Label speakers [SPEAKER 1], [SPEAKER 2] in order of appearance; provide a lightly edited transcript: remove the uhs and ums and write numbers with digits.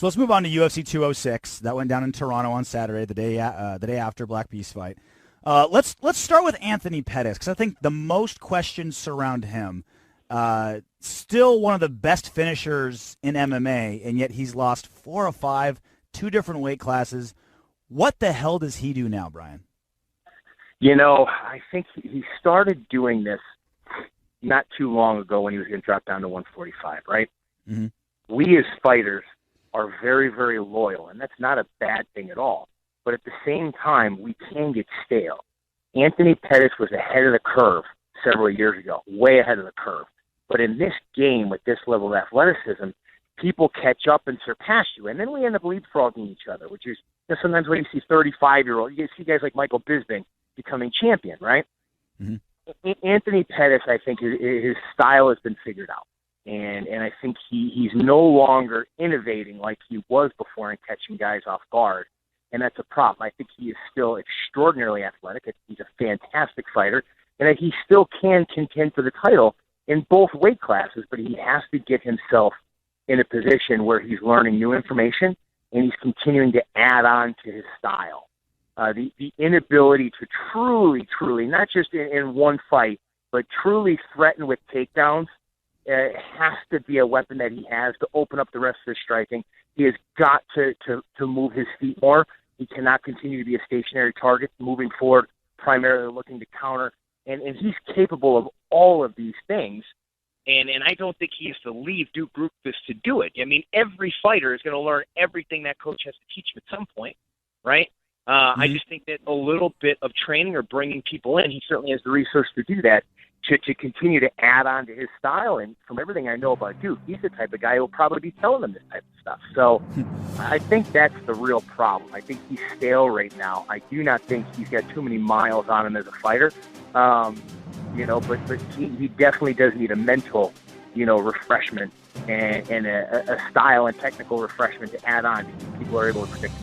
[SPEAKER 1] So let's move on to UFC 206. That went down in Toronto on Saturday, the day after Black Beast fight. Let's start with Anthony Pettis, because I think the most questions surround him. Still one of the best finishers in MMA, and yet he's lost 4 of 5, 2 different weight classes. What the hell does he do now, Brian?
[SPEAKER 2] I think he started doing this not too long ago when he was going to drop down to 145, right?
[SPEAKER 1] Mm-hmm.
[SPEAKER 2] We as fighters are very, very loyal, and that's not a bad thing at all. But at the same time, we can get stale. Anthony Pettis was ahead of the curve several years ago, way ahead of the curve. But in this game, with this level of athleticism, people catch up and surpass you, and then we end up leapfrogging each other, which is sometimes when you see 35-year-old, you see guys like Michael Bisping becoming champion, right?
[SPEAKER 1] Mm-hmm.
[SPEAKER 2] Anthony Pettis, I think, his style has been figured out. And I think he's no longer innovating like he was before and catching guys off guard. And that's a problem. I think he is still extraordinarily athletic. He's a fantastic fighter. And that he still can contend for the title in both weight classes, but he has to get himself in a position where he's learning new information and he's continuing to add on to his style. The inability to truly, not just in one fight, but truly threaten with takedowns has to be a weapon that he has to open up the rest of his striking. He has got to move his feet more. He cannot continue to be a stationary target moving forward, primarily looking to counter. And he's capable of all of these things. And I don't think he has to leave Duke Roufus to do it. I mean, every fighter is going to learn everything that coach has to teach him at some point, right? I just think that a little bit of training or bringing people in, he certainly has the resource to do that, to continue to add on to his style. And from everything I know about Duke, he's the type of guy who will probably be telling them this type of stuff. So I think that's the real problem. I think he's stale right now. I do not think he's got too many miles on him as a fighter. But he definitely does need a mental, refreshment and a style and technical refreshment to add on. People are able to predict